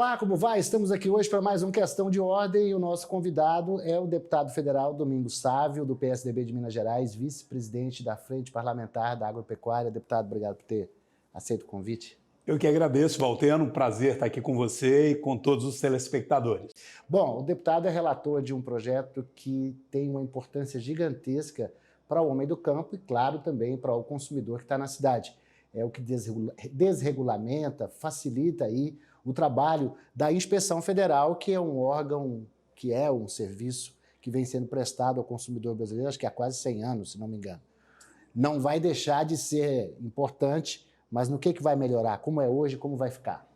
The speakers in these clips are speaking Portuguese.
Olá, como vai? Estamos aqui hoje para mais uma Questão de Ordem e o nosso convidado é o deputado federal Domingos Sávio, do PSDB de Minas Gerais, vice-presidente da Frente Parlamentar da Agropecuária. Deputado, obrigado por ter aceito o convite. Eu que agradeço, Valteno, um prazer estar aqui com você e com todos os telespectadores. Bom, o deputado é relator de um projeto que tem uma importância gigantesca para o homem do campo e, claro, também para o consumidor que está na cidade. É o que desregulamenta, facilita aí o trabalho da Inspeção Federal, que é um órgão, que é um serviço que vem sendo prestado ao consumidor brasileiro, acho que há quase 100 anos, se não me engano. Não vai deixar de ser importante, mas no que vai melhorar? Como é hoje, como vai ficar?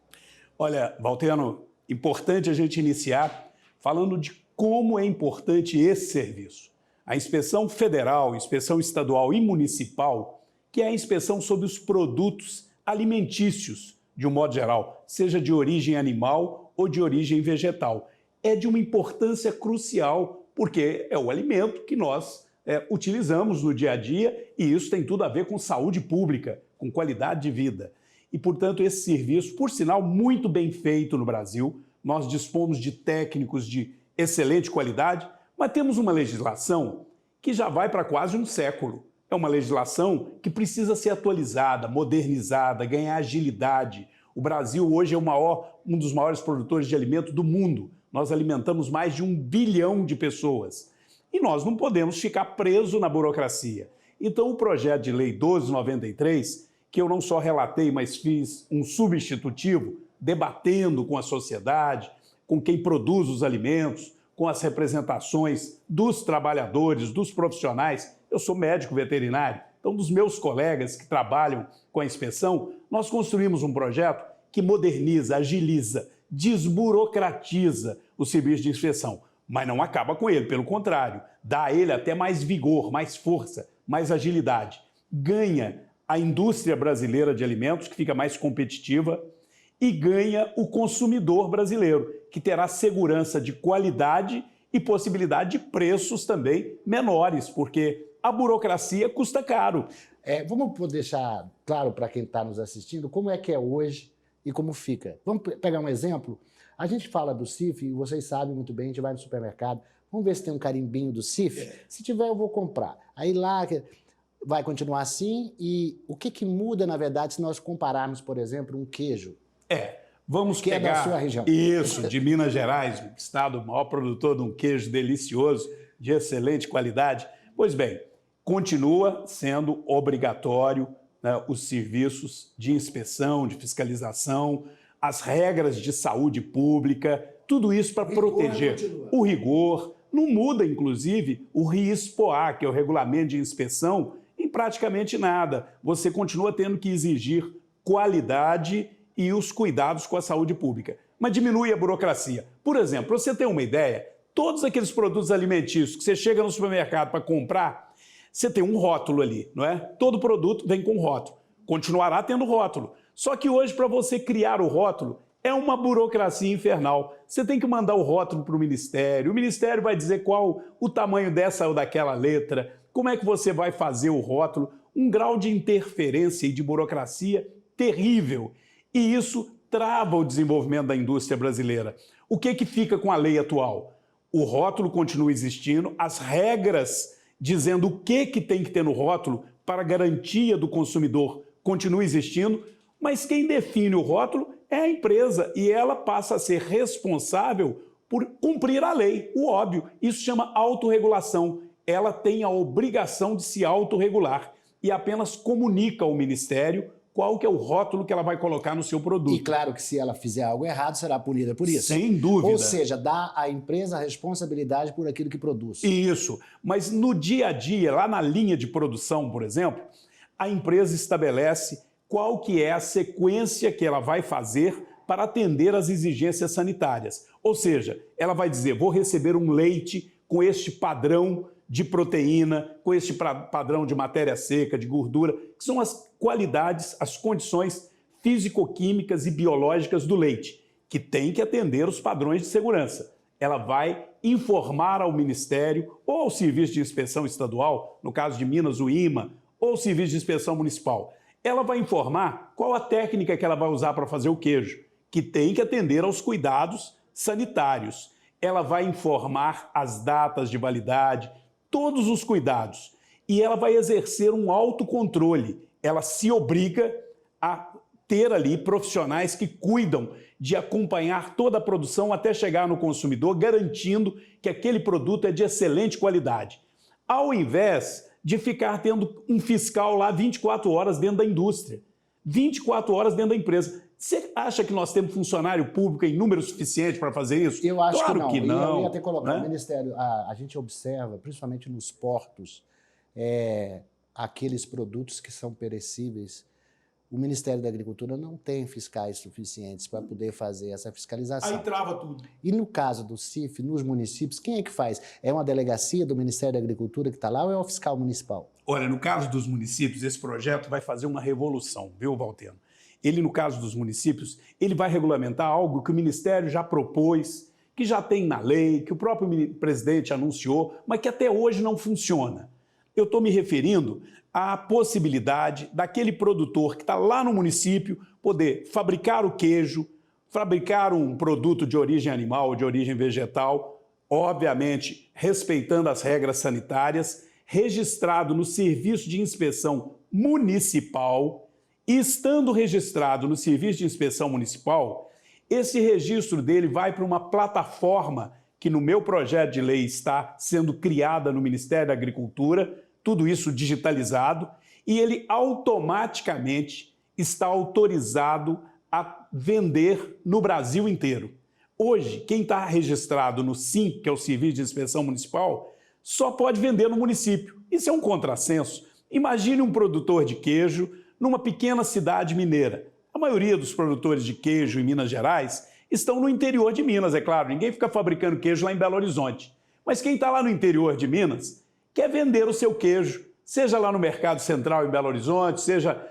Olha, Valteno, importante a gente iniciar falando de como é importante esse serviço. A Inspeção Federal, Inspeção Estadual e Municipal, que é a inspeção sobre os produtos alimentícios, de um modo geral, seja de origem animal ou de origem vegetal. É de uma importância crucial, porque é o alimento que nós utilizamos no dia a dia e isso tem tudo a ver com saúde pública, com qualidade de vida. E, portanto, esse serviço, por sinal, muito bem feito no Brasil, nós dispomos de técnicos de excelente qualidade, mas temos uma legislação que já vai para quase um século. É uma legislação que precisa ser atualizada, modernizada, ganhar agilidade. O Brasil hoje é um dos maiores produtores de alimento do mundo. Nós alimentamos mais de 1 bilhão de pessoas. E nós não podemos ficar presos na burocracia. Então, o projeto de lei 1293, que eu não só relatei, mas fiz um substitutivo, debatendo com a sociedade, com quem produz os alimentos, com as representações dos trabalhadores, dos profissionais. Eu sou médico veterinário, então dos meus colegas que trabalham com a inspeção, nós construímos um projeto que moderniza, agiliza, desburocratiza o serviço de inspeção, mas não acaba com ele, pelo contrário, dá a ele até mais vigor, mais força, mais agilidade. Ganha a indústria brasileira de alimentos, que fica mais competitiva, e ganha o consumidor brasileiro, que terá segurança de qualidade e possibilidade de preços também menores, porque a burocracia custa caro. Vamos deixar claro para quem está nos assistindo como é que é hoje e como fica. Vamos pegar um exemplo? A gente fala do CIF, e vocês sabem muito bem, a gente vai no supermercado, vamos ver se tem um carimbinho do CIF? Se tiver, eu vou comprar. Aí lá vai continuar assim, e o que muda, na verdade, se nós compararmos, por exemplo, um queijo? Vamos que pegar é da sua região. Isso, de Minas Gerais, um estado maior produtor de um queijo delicioso, de excelente qualidade. Pois bem, continua sendo obrigatório, né, os serviços de inspeção, de fiscalização, as regras de saúde pública, tudo isso para proteger o rigor. Não muda, inclusive, o RISPOA, que é o Regulamento de Inspeção, em praticamente nada. Você continua tendo que exigir qualidade e os cuidados com a saúde pública. Mas diminui a burocracia. Por exemplo, para você ter uma ideia, todos aqueles produtos alimentícios que você chega no supermercado para comprar, você tem um rótulo ali, não é? Todo produto vem com rótulo. Continuará tendo rótulo. Só que hoje, para você criar o rótulo, é uma burocracia infernal. Você tem que mandar o rótulo para o Ministério vai dizer qual o tamanho dessa ou daquela letra, como é que você vai fazer o rótulo, um grau de interferência e de burocracia terrível. E isso trava o desenvolvimento da indústria brasileira. O que fica com a lei atual? O rótulo continua existindo, as regras dizendo o que tem que ter no rótulo para garantia do consumidor continuam existindo, mas quem define o rótulo é a empresa e ela passa a ser responsável por cumprir a lei, o óbvio. Isso chama autorregulação. Ela tem a obrigação de se autorregular e apenas comunica ao Ministério qual que é o rótulo que ela vai colocar no seu produto. E claro que se ela fizer algo errado, será punida por isso. Sem dúvida. Ou seja, dá à empresa a responsabilidade por aquilo que produz. Isso. Mas no dia a dia, lá na linha de produção, por exemplo, a empresa estabelece qual que é a sequência que ela vai fazer para atender às exigências sanitárias. Ou seja, ela vai dizer, vou receber um leite com este padrão de proteína, com este padrão de matéria seca, de gordura, que são as qualidades, as condições físico-químicas e biológicas do leite, que tem que atender os padrões de segurança. Ela vai informar ao Ministério ou ao Serviço de Inspeção Estadual, no caso de Minas, o IMA, ou o Serviço de Inspeção Municipal. Ela vai informar qual a técnica que ela vai usar para fazer o queijo, que tem que atender aos cuidados sanitários. Ela vai informar as datas de validade, todos os cuidados. E ela vai exercer um autocontrole. Ela se obriga a ter ali profissionais que cuidam de acompanhar toda a produção até chegar no consumidor, garantindo que aquele produto é de excelente qualidade. Ao invés de ficar tendo um fiscal lá 24 horas dentro da indústria, 24 horas dentro da empresa. Você acha que nós temos funcionário público em número suficiente para fazer isso? Eu acho claro que não. Eu ia até colocar, né? O Ministério, a gente observa, principalmente nos portos, aqueles produtos que são perecíveis. O Ministério da Agricultura não tem fiscais suficientes para poder fazer essa fiscalização. Aí trava tudo. E no caso do CIF, nos municípios, quem é que faz? É uma delegacia do Ministério da Agricultura que está lá ou é o fiscal municipal? Olha, no caso dos municípios, esse projeto vai fazer uma revolução, viu, Valteno? Ele, no caso dos municípios, ele vai regulamentar algo que o Ministério já propôs, que já tem na lei, que o próprio presidente anunciou, mas que até hoje não funciona. Eu estou me referindo à possibilidade daquele produtor que está lá no município poder fabricar o queijo, fabricar um produto de origem animal ou de origem vegetal, obviamente respeitando as regras sanitárias, registrado no Serviço de Inspeção Municipal, e estando registrado no Serviço de Inspeção Municipal, esse registro dele vai para uma plataforma que no meu projeto de lei está sendo criada no Ministério da Agricultura, tudo isso digitalizado, e ele automaticamente está autorizado a vender no Brasil inteiro. Hoje, quem está registrado no SIM, que é o Serviço de Inspeção Municipal, só pode vender no município. Isso é um contrassenso. Imagine um produtor de queijo numa pequena cidade mineira. A maioria dos produtores de queijo em Minas Gerais estão no interior de Minas, é claro. Ninguém fica fabricando queijo lá em Belo Horizonte. Mas quem está lá no interior de Minas quer vender o seu queijo, seja lá no Mercado Central em Belo Horizonte, seja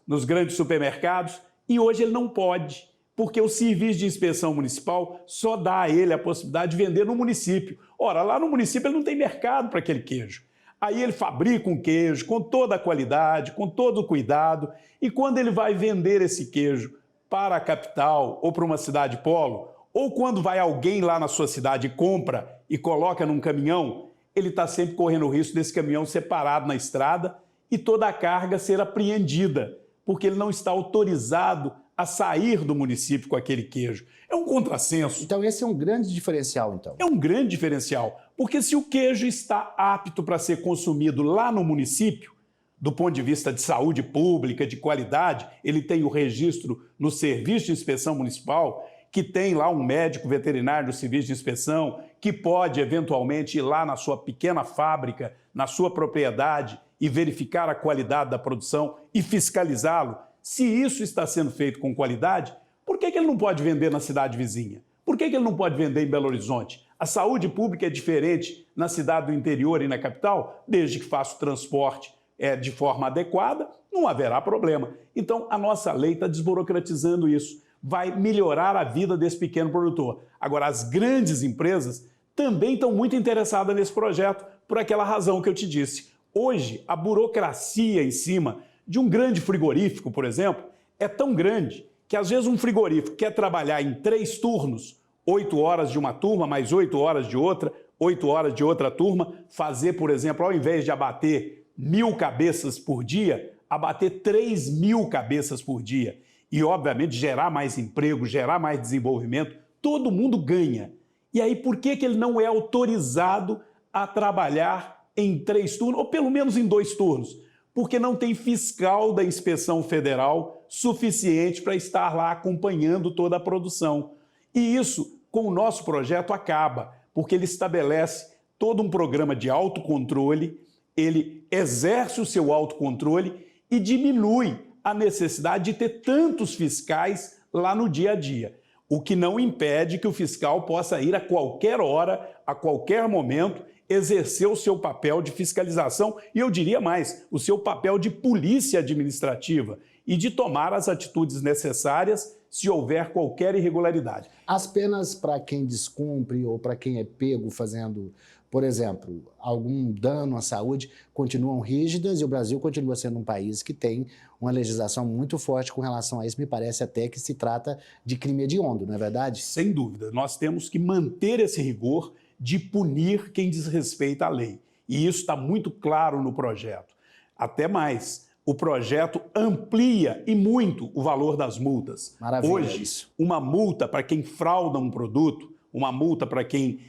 nos grandes supermercados, e hoje ele não pode, porque o Serviço de Inspeção Municipal só dá a ele a possibilidade de vender no município. Ora, lá no município ele não tem mercado para aquele queijo. Aí ele fabrica um queijo com toda a qualidade, com todo o cuidado, e quando ele vai vender esse queijo para a capital ou para uma cidade polo, ou quando vai alguém lá na sua cidade e compra e coloca num caminhão, ele está sempre correndo o risco desse caminhão ser parado na estrada e toda a carga ser apreendida, porque ele não está autorizado a sair do município com aquele queijo. É um contrassenso. Então esse é um grande diferencial, então. É um grande diferencial, porque se o queijo está apto para ser consumido lá no município, do ponto de vista de saúde pública, de qualidade, ele tem o registro no Serviço de Inspeção Municipal, que tem lá um médico veterinário do Serviço de Inspeção, que pode eventualmente ir lá na sua pequena fábrica, na sua propriedade e verificar a qualidade da produção e fiscalizá-lo. Se isso está sendo feito com qualidade, por que ele não pode vender na cidade vizinha? Por que ele não pode vender em Belo Horizonte? A saúde pública é diferente na cidade do interior e na capital, desde que faça o transporte de forma adequada, não haverá problema. Então, a nossa lei está desburocratizando isso. Vai melhorar a vida desse pequeno produtor. Agora, as grandes empresas também estão muito interessadas nesse projeto, por aquela razão que eu te disse. Hoje, a burocracia em cima de um grande frigorífico, por exemplo, é tão grande que às vezes um frigorífico quer trabalhar em 3 turnos, 8 horas de uma turma, mais 8 horas de outra, 8 horas de outra turma, fazer, por exemplo, ao invés de abater 1.000 cabeças por dia, abater 3.000 cabeças por dia. E, obviamente, gerar mais emprego, gerar mais desenvolvimento, todo mundo ganha. E aí, por que ele não é autorizado a trabalhar em 3 turnos, ou pelo menos em 2 turnos? Porque não tem fiscal da Inspeção Federal suficiente para estar lá acompanhando toda a produção. E isso, com o nosso projeto, acaba, porque ele estabelece todo um programa de autocontrole, ele exerce o seu autocontrole e diminui a necessidade de ter tantos fiscais lá no dia a dia, o que não impede que o fiscal possa ir a qualquer hora, a qualquer momento, exercer o seu papel de fiscalização e, eu diria mais, o seu papel de polícia administrativa e de tomar as atitudes necessárias se houver qualquer irregularidade. As penas para quem descumpre ou para quem é pego fazendo por exemplo, algum dano à saúde, continuam rígidas e o Brasil continua sendo um país que tem uma legislação muito forte com relação a isso. Me parece até que se trata de crime hediondo, não é verdade? Sem dúvida, nós temos que manter esse rigor de punir quem desrespeita a lei. E isso está muito claro no projeto. Até mais, o projeto amplia e muito o valor das multas. Maravilha, hoje, isso. uma multa para quem frauda um produto, uma multa para quem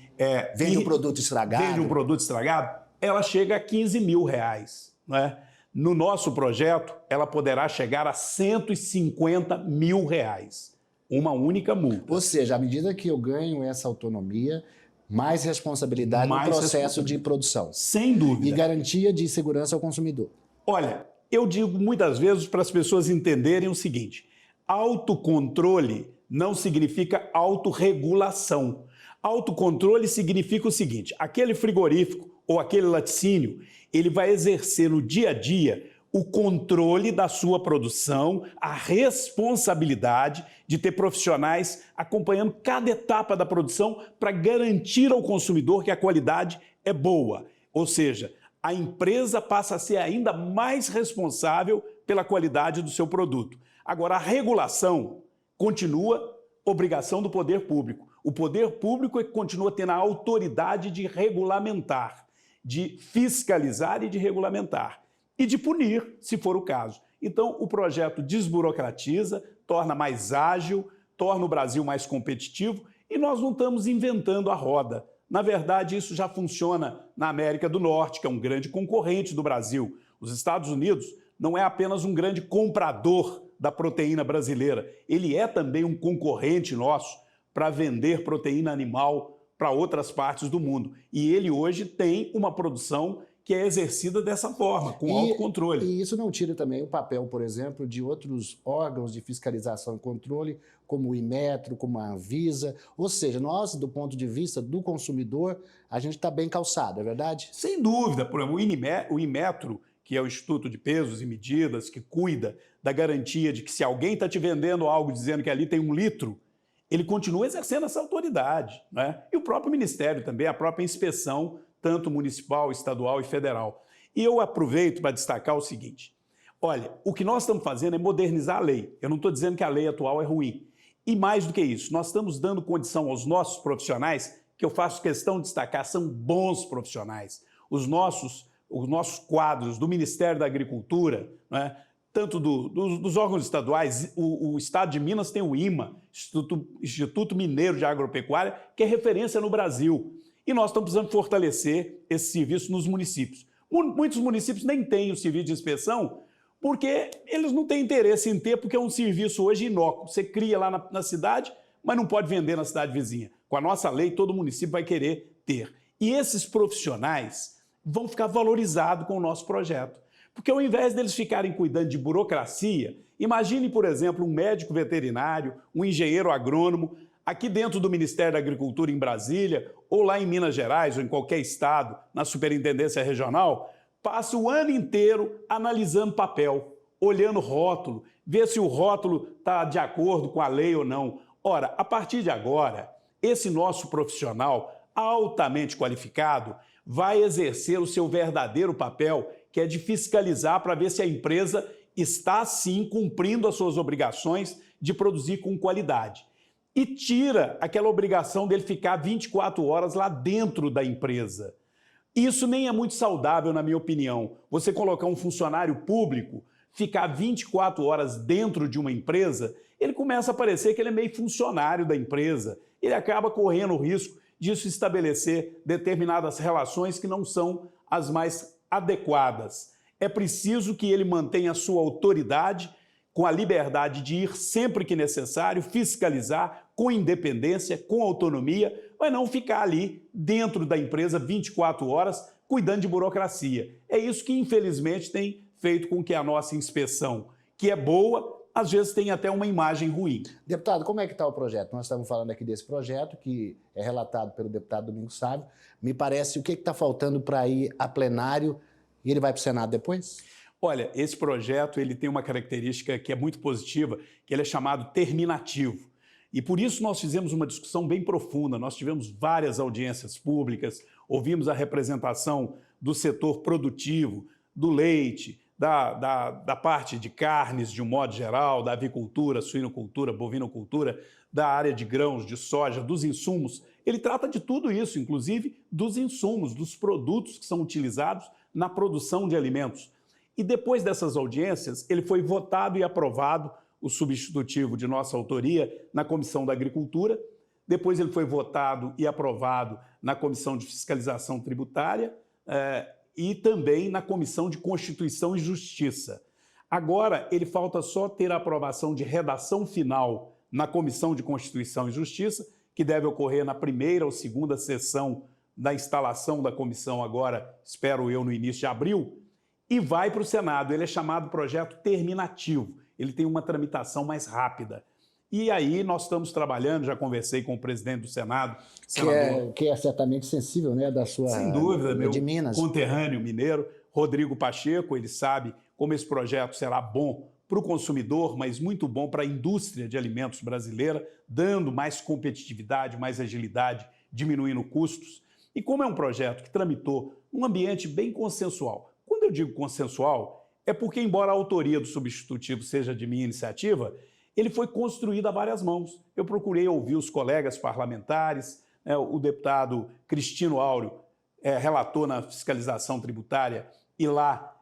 vende um produto estragado, ela chega a 15 mil reais. Não é? No nosso projeto, ela poderá chegar a 150 mil reais. Uma única multa. Ou seja, à medida que eu ganho essa autonomia, mais responsabilidade no processo de produção. Sem dúvida. E garantia de segurança ao consumidor. Olha, eu digo muitas vezes para as pessoas entenderem o seguinte: autocontrole não significa autorregulação. Autocontrole significa o seguinte: aquele frigorífico ou aquele laticínio, ele vai exercer no dia a dia o controle da sua produção, a responsabilidade de ter profissionais acompanhando cada etapa da produção para garantir ao consumidor que a qualidade é boa. Ou seja, a empresa passa a ser ainda mais responsável pela qualidade do seu produto. Agora, a regulação continua obrigação do poder público. O poder público é que continua tendo a autoridade de regulamentar, de fiscalizar e de regulamentar, e de punir, se for o caso. Então, o projeto desburocratiza, torna mais ágil, torna o Brasil mais competitivo e nós não estamos inventando a roda. Na verdade, isso já funciona na América do Norte, que é um grande concorrente do Brasil. Os Estados Unidos não é apenas um grande comprador da proteína brasileira, ele é também um concorrente nosso para vender proteína animal para outras partes do mundo. E ele hoje tem uma produção que é exercida dessa forma, com autocontrole. E isso não tira também o papel, por exemplo, de outros órgãos de fiscalização e controle, como o Inmetro, como a Anvisa. Ou seja, nós, do ponto de vista do consumidor, a gente está bem calçado, é verdade? Sem dúvida. Por exemplo, o Inmetro, que é o Instituto de Pesos e Medidas, que cuida da garantia de que se alguém está te vendendo algo dizendo que ali tem 1 litro, ele continua exercendo essa autoridade, né? E o próprio Ministério também, a própria inspeção, tanto municipal, estadual e federal. E eu aproveito para destacar o seguinte: olha, o que nós estamos fazendo é modernizar a lei. Eu não estou dizendo que a lei atual é ruim. E mais do que isso, nós estamos dando condição aos nossos profissionais, que eu faço questão de destacar, são bons profissionais. Os nossos quadros do Ministério da Agricultura, né, tanto dos órgãos estaduais, o Estado de Minas tem o IMA, Instituto Mineiro de Agropecuária, que é referência no Brasil. E nós estamos precisando fortalecer esse serviço nos municípios. Muitos municípios nem têm o serviço de inspeção porque eles não têm interesse em ter, porque é um serviço hoje inócuo. Você cria lá na cidade, mas não pode vender na cidade vizinha. Com a nossa lei, todo município vai querer ter. E esses profissionais vão ficar valorizados com o nosso projeto. Porque ao invés deles ficarem cuidando de burocracia, imagine, por exemplo, um médico veterinário, um engenheiro agrônomo, aqui dentro do Ministério da Agricultura em Brasília, ou lá em Minas Gerais, ou em qualquer estado, na superintendência regional, passa o ano inteiro analisando papel, olhando rótulo, ver se o rótulo está de acordo com a lei ou não. Ora, a partir de agora, esse nosso profissional altamente qualificado vai exercer o seu verdadeiro papel, que é de fiscalizar para ver se a empresa está, sim, cumprindo as suas obrigações de produzir com qualidade. E tira aquela obrigação dele ficar 24 horas lá dentro da empresa. Isso nem é muito saudável, na minha opinião. Você colocar um funcionário público, ficar 24 horas dentro de uma empresa, ele começa a parecer que ele é meio funcionário da empresa. Ele acaba correndo o risco disso estabelecer determinadas relações que não são as mais adequadas. É preciso que ele mantenha a sua autoridade, com a liberdade de ir sempre que necessário, fiscalizar com independência, com autonomia, mas não ficar ali dentro da empresa 24 horas cuidando de burocracia. É isso que, infelizmente, tem feito com que a nossa inspeção, que é boa, às vezes tem até uma imagem ruim. Deputado, como é que está o projeto? Nós estamos falando aqui desse projeto, que é relatado pelo deputado Domingos Sávio. Me parece, o que está faltando para ir a plenário e ele vai para o Senado depois? Olha, esse projeto ele tem uma característica que é muito positiva, que ele é chamado terminativo. E por isso nós fizemos uma discussão bem profunda, nós tivemos várias audiências públicas, ouvimos a representação do setor produtivo, do leite, da parte de carnes de um modo geral, da avicultura, suinocultura, bovinocultura, da área de grãos, de soja, dos insumos. Ele trata de tudo isso, inclusive dos insumos, dos produtos que são utilizados na produção de alimentos. E depois dessas audiências, ele foi votado e aprovado, o substitutivo de nossa autoria, na Comissão da Agricultura. Depois ele foi votado e aprovado na Comissão de Fiscalização Tributária e também na Comissão de Constituição e Justiça. Agora, ele falta só ter a aprovação de redação final na Comissão de Constituição e Justiça, que deve ocorrer na primeira ou segunda sessão da instalação da comissão agora, espero eu, no início de abril, e vai para o Senado. Ele é chamado projeto terminativo, ele tem uma tramitação mais rápida. E aí nós estamos trabalhando, já conversei com o presidente do Senado, senador, que é certamente sensível, né, da sua... Sem dúvida, meu de Minas. Conterrâneo mineiro, Rodrigo Pacheco. Ele sabe como esse projeto será bom para o consumidor, mas muito bom para a indústria de alimentos brasileira, dando mais competitividade, mais agilidade, diminuindo custos. E como é um projeto que tramitou num ambiente bem consensual. Quando eu digo consensual, é porque, embora a autoria do substitutivo seja de minha iniciativa, ele foi construído a várias mãos. Eu procurei ouvir os colegas parlamentares, o deputado Cristino Áureo, relator na fiscalização tributária, e lá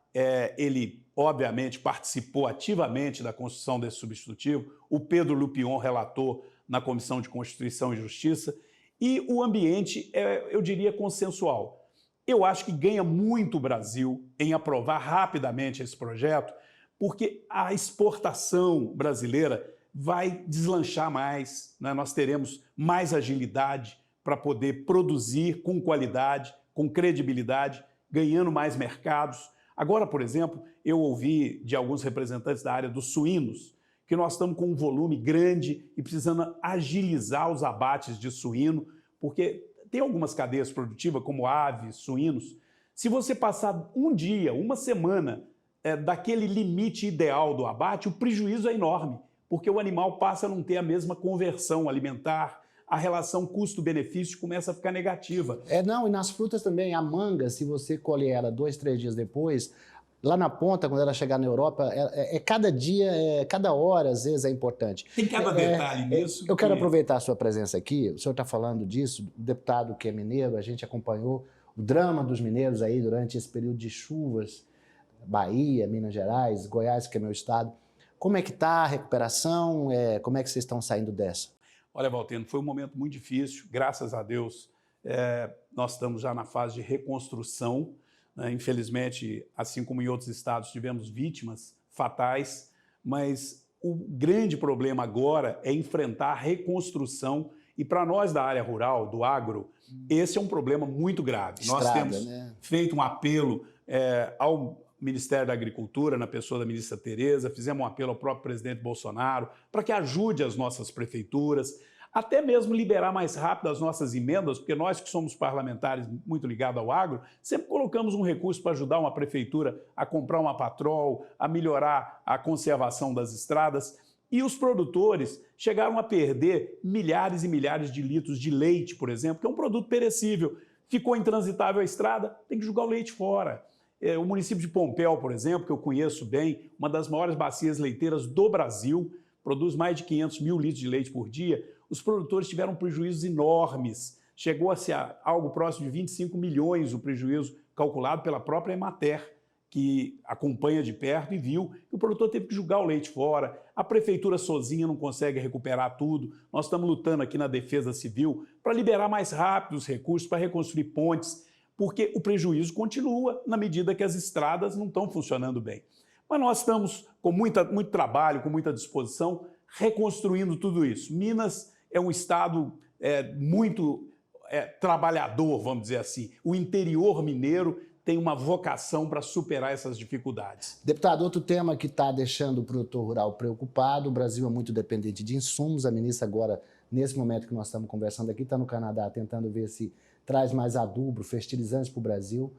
ele, obviamente, participou ativamente da construção desse substitutivo, o Pedro Lupion, relator na Comissão de Constituição e Justiça, e o ambiente, eu diria, consensual. Eu acho que ganha muito o Brasil em aprovar rapidamente esse projeto, porque a exportação brasileira vai deslanchar mais, né? Nós teremos mais agilidade para poder produzir com qualidade, com credibilidade, ganhando mais mercados. Agora, por exemplo, eu ouvi de alguns representantes da área dos suínos que nós estamos com um volume grande e precisando agilizar os abates de suíno, porque tem algumas cadeias produtivas, como aves, suínos. Se você passar um dia, uma semana, daquele limite ideal do abate, o prejuízo é enorme, porque o animal passa a não ter a mesma conversão alimentar, a relação custo-benefício começa a ficar negativa. Não, e nas frutas também, a manga, se você colher ela 2, 3 dias depois, lá na ponta, quando ela chegar na Europa, cada dia, cada hora, às vezes, é importante. Tem cada detalhe nisso. Eu quero aproveitar a sua presença aqui, o senhor está falando disso, o deputado que é mineiro, a gente acompanhou o drama dos mineiros aí durante esse período de chuvas, Bahia, Minas Gerais, Goiás, que é meu estado. Como é que está a recuperação? Como é que vocês estão saindo dessa? Olha, Valteno, foi um momento muito difícil. Graças a Deus, nós estamos já na fase de reconstrução. Né? Infelizmente, assim como em outros estados, tivemos vítimas fatais, mas o grande problema agora é enfrentar a reconstrução. E para nós da área rural, do agro, esse é um problema muito grave. Nós temos feito um apelo ao Ministério da Agricultura, na pessoa da ministra Tereza, fizemos um apelo ao próprio presidente Bolsonaro para que ajude as nossas prefeituras, até mesmo liberar mais rápido as nossas emendas, porque nós que somos parlamentares muito ligados ao agro, sempre colocamos um recurso para ajudar uma prefeitura a comprar uma patrol, a melhorar a conservação das estradas. E os produtores chegaram a perder milhares e milhares de litros de leite, por exemplo, que é um produto perecível. Ficou intransitável a estrada, tem que jogar o leite fora. O município de Pompéu, por exemplo, que eu conheço bem, uma das maiores bacias leiteiras do Brasil, produz mais de 500 mil litros de leite por dia, os produtores tiveram prejuízos enormes. Chegou a ser algo próximo de 25 milhões o prejuízo calculado pela própria Emater, que acompanha de perto e viu que o produtor teve que jogar o leite fora, a prefeitura sozinha não consegue recuperar tudo. Nós estamos lutando aqui na Defesa Civil para liberar mais rápido os recursos, para reconstruir pontes, porque o prejuízo continua na medida que as estradas não estão funcionando bem. Mas nós estamos com muito trabalho, com muita disposição, reconstruindo tudo isso. Minas é um estado muito trabalhador, vamos dizer assim. O interior mineiro tem uma vocação para superar essas dificuldades. Deputado, outro tema que está deixando o produtor rural preocupado, o Brasil é muito dependente de insumos, a ministra agora, nesse momento que nós estamos conversando aqui, está no Canadá tentando ver se traz mais adubo, fertilizantes para o Brasil.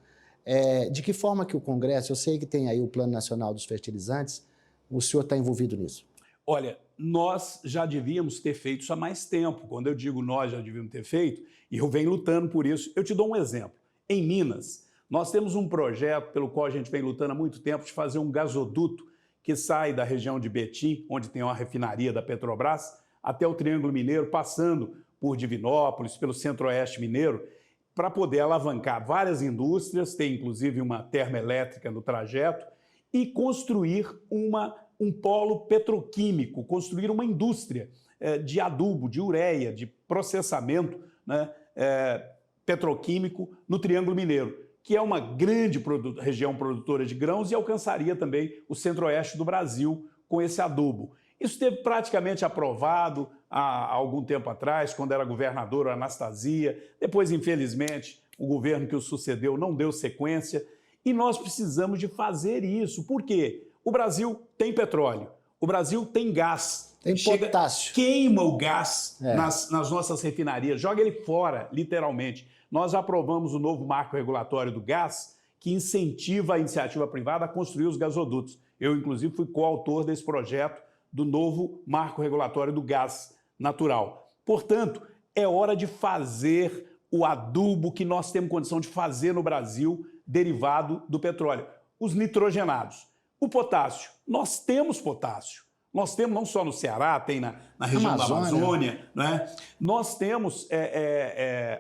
De que forma que o Congresso, eu sei que tem aí o Plano Nacional dos Fertilizantes, o senhor está envolvido nisso? Olha, nós já devíamos ter feito isso há mais tempo. Quando eu digo nós já devíamos ter feito, e eu venho lutando por isso, eu te dou um exemplo. em Minas. Nós temos um projeto pelo qual a gente vem lutando há muito tempo de fazer um gasoduto que sai da região de Betim, onde tem uma refinaria da Petrobras, até o Triângulo Mineiro, passando por Divinópolis, pelo Centro-Oeste Mineiro, para poder alavancar várias indústrias, tem inclusive uma termoelétrica no trajeto, e construir um polo petroquímico, construir uma indústria de adubo, de ureia, de processamento, né, petroquímico no Triângulo Mineiro, que é uma grande região produtora de grãos e alcançaria também o centro-oeste do Brasil com esse adubo. Isso esteve praticamente aprovado há algum tempo atrás, quando era governadora Anastasia. Depois, infelizmente, o governo que o sucedeu não deu sequência. E nós precisamos de fazer isso. Por quê? O Brasil tem petróleo, o Brasil tem gás. Tem potássio. Queima o gás nas nossas refinarias, joga ele fora, literalmente. Nós aprovamos o novo marco regulatório do gás, que incentiva a iniciativa privada a construir os gasodutos. Eu, inclusive, fui coautor desse projeto do novo marco regulatório do gás natural. Portanto, é hora de fazer o adubo que nós temos condição de fazer no Brasil, derivado do petróleo. Os nitrogenados. O potássio. Nós temos potássio. Nós temos não só no Ceará, tem na região da Amazônia, né? Nós temos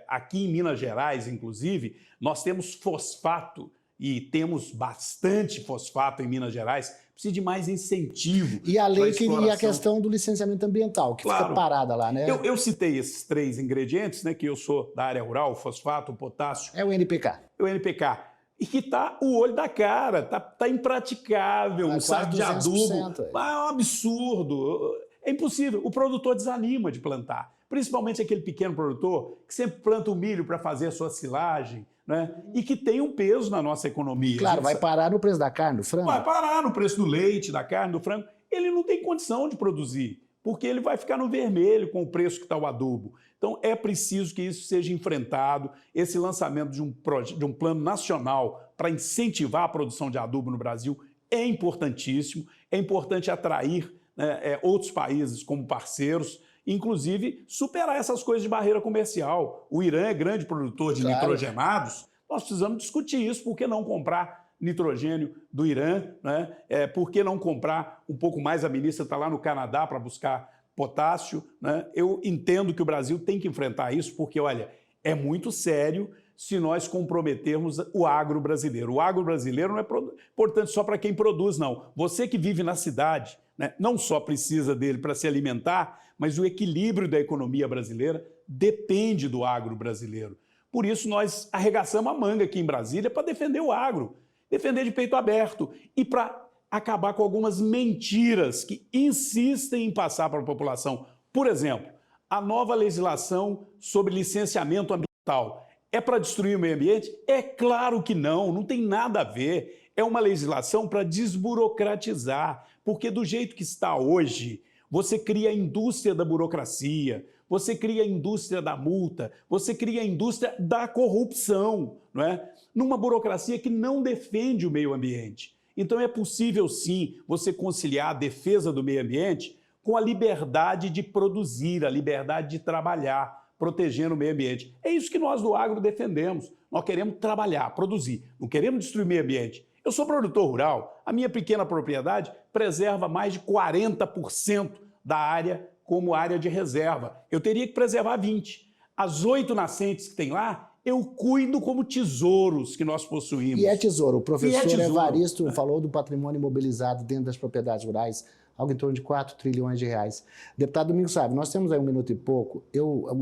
aqui em Minas Gerais, inclusive, nós temos fosfato e temos bastante fosfato em Minas Gerais. Precisa de mais incentivo. E a lei e a questão do licenciamento ambiental, que fica parada lá, né? Eu citei esses 3 ingredientes, né? Que eu sou da área rural, o fosfato, o potássio. É o NPK. É o NPK. E que está o olho da cara, tá impraticável, um saco de adubo. É um absurdo, é impossível. O produtor desanima de plantar, principalmente aquele pequeno produtor que sempre planta o milho para fazer a sua silagem, né? E que tem um peso na nossa economia. Claro, vai parar no preço da carne, do frango? Vai parar no preço do leite, da carne, do frango. Ele não tem condição de produzir, porque ele vai ficar no vermelho com o preço que está o adubo. Então, é preciso que isso seja enfrentado, esse lançamento de um plano nacional para incentivar a produção de adubo no Brasil é importantíssimo, é importante atrair, né, outros países como parceiros, inclusive superar essas coisas de barreira comercial. O Irã é grande produtor de nitrogenados, nós precisamos discutir isso, por que não comprar nitrogênio do Irã, né? Por que não comprar um pouco mais? A ministra está lá no Canadá para buscar potássio, né? Eu entendo que o Brasil tem que enfrentar isso, porque, olha, é muito sério se nós comprometermos o agro brasileiro. O agro brasileiro não é importante só para quem produz, não. Você que vive na cidade, né, não só precisa dele para se alimentar, mas o equilíbrio da economia brasileira depende do agro brasileiro. Por isso, nós arregaçamos a manga aqui em Brasília para defender o agro, defender de peito aberto e para acabar com algumas mentiras que insistem em passar para a população. Por exemplo, a nova legislação sobre licenciamento ambiental é para destruir o meio ambiente? É claro que não, não tem nada a ver. É uma legislação para desburocratizar, porque do jeito que está hoje, você cria a indústria da burocracia, você cria a indústria da multa, você cria a indústria da corrupção, não é? Numa burocracia que não defende o meio ambiente. Então é possível sim você conciliar a defesa do meio ambiente com a liberdade de produzir, a liberdade de trabalhar, protegendo o meio ambiente. É isso que nós do agro defendemos. Nós queremos trabalhar, produzir, não queremos destruir o meio ambiente. Eu sou produtor rural, a minha pequena propriedade preserva mais de 40% da área como área de reserva. Eu teria que preservar 20%. As 8 nascentes que tem lá, eu cuido como tesouros que nós possuímos. E é tesouro. O professor Evaristo falou do patrimônio imobilizado dentro das propriedades rurais, algo em torno de 4 trilhões de reais. Deputado Domingos Sávio, nós temos aí 1 minuto e pouco.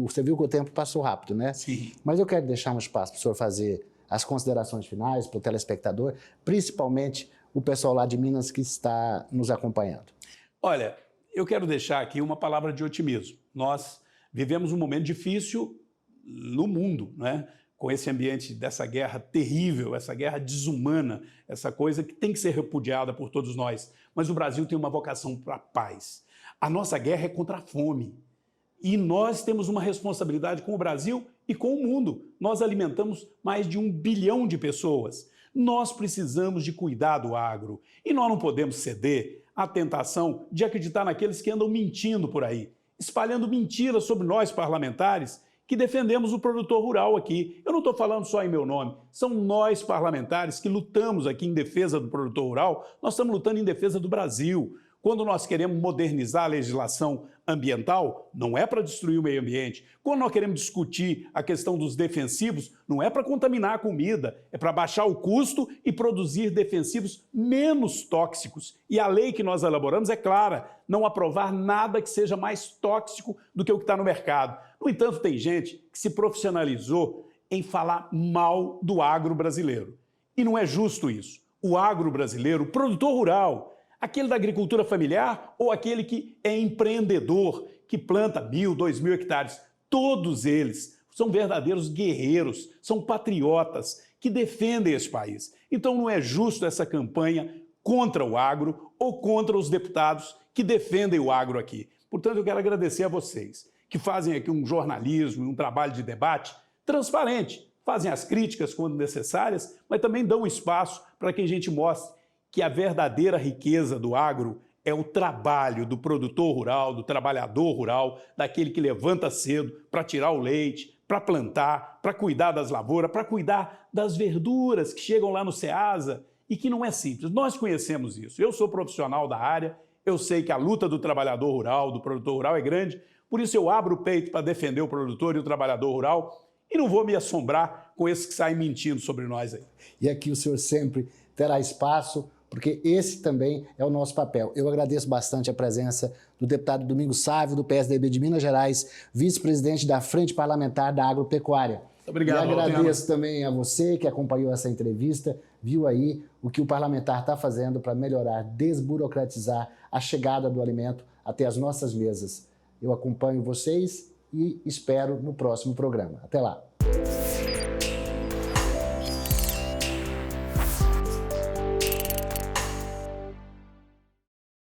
Você viu que o tempo passou rápido, né? Sim. Mas eu quero deixar um espaço para o senhor fazer as considerações finais para o telespectador, principalmente o pessoal lá de Minas que está nos acompanhando. Olha, eu quero deixar aqui uma palavra de otimismo. Nós vivemos um momento difícil no mundo, né? Com esse ambiente dessa guerra terrível, essa guerra desumana, essa coisa que tem que ser repudiada por todos nós. Mas o Brasil tem uma vocação para a paz. A nossa guerra é contra a fome. E nós temos uma responsabilidade com o Brasil e com o mundo. Nós alimentamos mais de 1 bilhão de pessoas. Nós precisamos de cuidar do agro. E nós não podemos ceder à tentação de acreditar naqueles que andam mentindo por aí, espalhando mentiras sobre nós parlamentares, que defendemos o produtor rural aqui. Eu não estou falando só em meu nome, são nós parlamentares que lutamos aqui em defesa do produtor rural, nós estamos lutando em defesa do Brasil. Quando nós queremos modernizar a legislação ambiental, não é para destruir o meio ambiente. Quando nós queremos discutir a questão dos defensivos, não é para contaminar a comida, é para baixar o custo e produzir defensivos menos tóxicos. E a lei que nós elaboramos é clara, não aprovar nada que seja mais tóxico do que o que está no mercado. No entanto, tem gente que se profissionalizou em falar mal do agro brasileiro. E não é justo isso. O agro brasileiro, o produtor rural, aquele da agricultura familiar ou aquele que é empreendedor, que planta 1.000, 2.000 hectares, todos eles são verdadeiros guerreiros, são patriotas que defendem esse país. Então não é justo essa campanha contra o agro ou contra os deputados que defendem o agro aqui. Portanto, eu quero agradecer a vocês que fazem aqui um jornalismo, um trabalho de debate transparente, fazem as críticas quando necessárias, mas também dão espaço para que a gente mostre que a verdadeira riqueza do agro é o trabalho do produtor rural, do trabalhador rural, daquele que levanta cedo para tirar o leite, para plantar, para cuidar das lavouras, para cuidar das verduras que chegam lá no Ceasa e que não é simples. Nós conhecemos isso. Eu sou profissional da área, eu sei que a luta do trabalhador rural, do produtor rural é grande, por isso eu abro o peito para defender o produtor e o trabalhador rural e não vou me assombrar com esses que saem mentindo sobre nós aí. E aqui o senhor sempre terá espaço, porque esse também é o nosso papel. Eu agradeço bastante a presença do deputado Domingos Sávio, do PSDB de Minas Gerais, vice-presidente da Frente Parlamentar da Agropecuária. Obrigado, e agradeço também a você que acompanhou essa entrevista, viu aí o que o parlamentar está fazendo para melhorar, desburocratizar a chegada do alimento até as nossas mesas. Eu acompanho vocês e espero no próximo programa. Até lá.